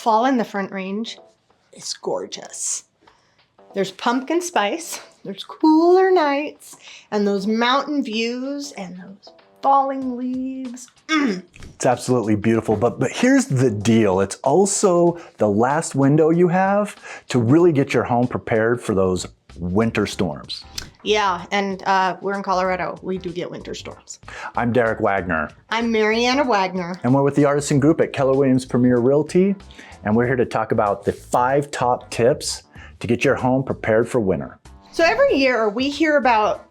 fall in the Front Range is gorgeous. There's pumpkin spice, there's cooler nights, and those mountain views and those falling leaves. It's absolutely beautiful, but here's the deal. It's also the last window you have to really get your home prepared for those winter storms. Yeah, and we're in Colorado. We do get winter storms. I'm Derek Wagner. I'm Mariana Wagner. And we're with the Artisan Group at Keller Williams Premier Realty. And we're here to talk about the 5 top tips to get your home prepared for winter. So every year we hear about,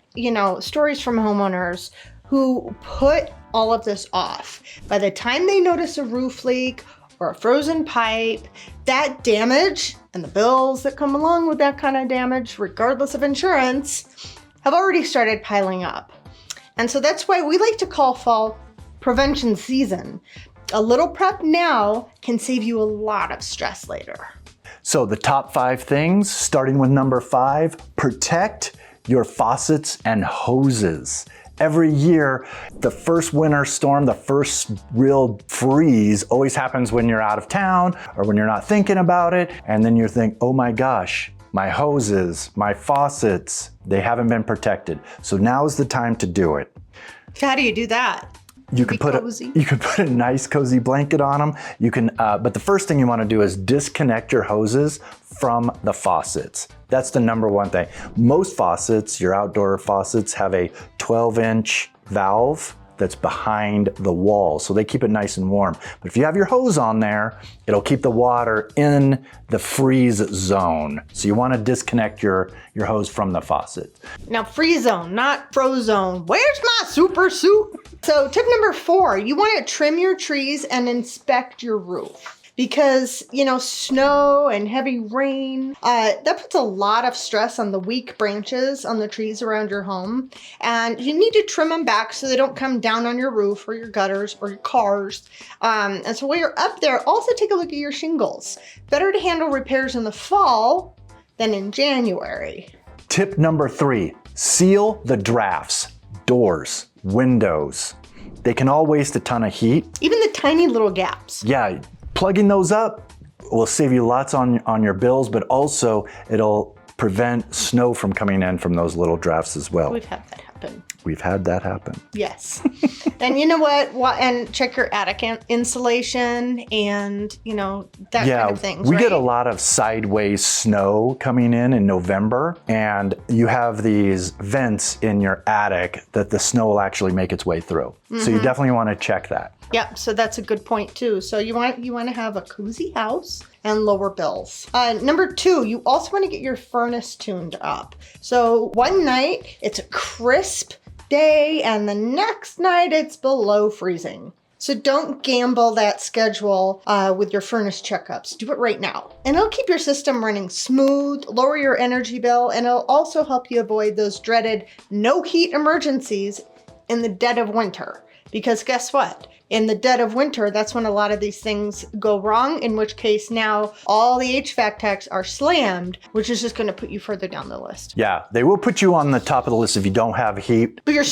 stories from homeowners who put all of this off. By the time they notice a roof leak or a frozen pipe, that damage and the bills that come along with that kind of damage, regardless of insurance, have already started piling up. And so that's why we like to call fall prevention season. A little prep now can save you a lot of stress later. So the top 5 things, starting with number 5, protect your faucets and hoses. Every year, the first winter storm, the first real freeze always happens when you're out of town or when you're not thinking about it. And then you think, oh my gosh, my hoses, my faucets, they haven't been protected. So now is the time to do it. How do you do that? You could put a nice cozy blanket on them. You can, but the first thing you want to do is disconnect your hoses from the faucets. That's the number one thing. Most faucets, your outdoor faucets, have a 12-inch valve that's behind the wall, so they keep it nice and warm. But if you have your hose on there, it'll keep the water in the freeze zone. So you want to disconnect your hose from the faucet. Now, freeze zone, not froze zone. Where's my super suit? So tip number 4, you want to trim your trees and inspect your roof. Because, snow and heavy rain, that puts a lot of stress on the weak branches on the trees around your home. And you need to trim them back so they don't come down on your roof or your gutters or your cars. And so while you're up there, also take a look at your shingles. Better to handle repairs in the fall than in January. Tip number 3, seal the drafts, doors, windows. They can all waste a ton of heat. Even the tiny little gaps. Yeah. Plugging those up will save you lots on your bills, but also it'll prevent snow from coming in from those little drafts as well. We've had that happen. We've had that happen. Yes. And you know what? And check your attic insulation and, that kind of things, we right? get a lot of sideways snow coming in November, and you have these vents in your attic that the snow will actually make its way through. So you definitely want to check that. Yep, so that's a good point too. So you want to have a cozy house and lower bills. Number 2, you also want to get your furnace tuned up. So one night it's a crisp day and the next night it's below freezing. So don't gamble that schedule with your furnace checkups. Do it right now. And it'll keep your system running smooth, lower your energy bill, and it'll also help you avoid those dreaded no heat emergencies in the dead of winter. Because guess what? In the dead of winter, that's when a lot of these things go wrong, in which case now all the HVAC techs are slammed, which is just going to put you further down the list. Yeah, they will put you on the top of the list if you don't have heat. But you're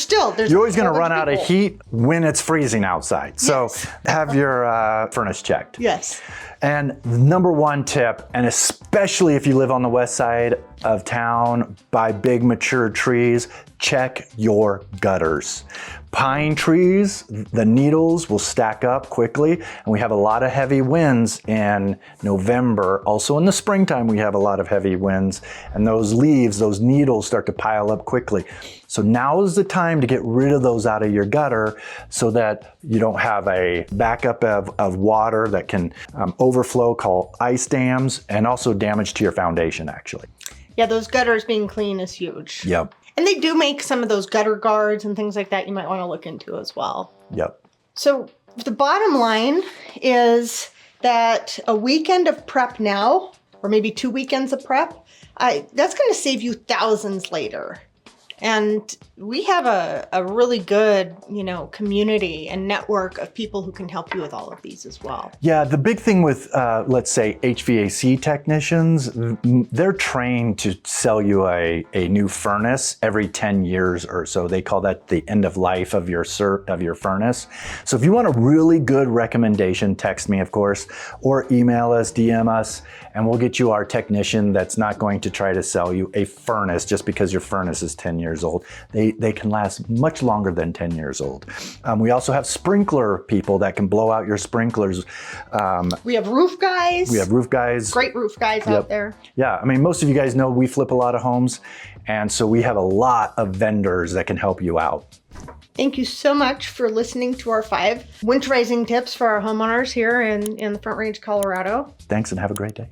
always going to run out of heat when it's freezing outside. So have your furnace checked. Yes. And number 1 tip, and especially if you live on the west side of town by big mature trees, check your gutters. Pine trees, the needles will stack up quickly, and we have a lot of heavy winds in November. Also in the springtime, we have a lot of heavy winds, and those leaves, those needles start to pile up quickly. So now is the time to get rid of those out of your gutter so that you don't have a backup of water that can overflow, called ice dams, and also damage to your foundation, actually. Yeah, those gutters being clean is huge. Yep. And they do make some of those gutter guards and things like that you might want to look into as well. Yep. So the bottom line is that a weekend of prep now, or maybe 2 weekends of prep, that's going to save you thousands later. And we have a really good, community and network of people who can help you with all of these as well. Yeah, the big thing with, let's say, HVAC technicians, they're trained to sell you a new furnace every 10 years or so. They call that the end of life of your furnace. So if you want a really good recommendation, text me, of course, or email us, DM us, and we'll get you our technician that's not going to try to sell you a furnace just because your furnace is 10 years old. They can last much longer than 10 years old. We also have sprinkler people that can blow out your sprinklers. We have roof guys. Great roof guys out there. Yeah, I mean, most of you guys know we flip a lot of homes, and so we have a lot of vendors that can help you out. Thank you so much for listening to our 5 winterizing tips for our homeowners here in the Front Range, Colorado. Thanks, and have a great day.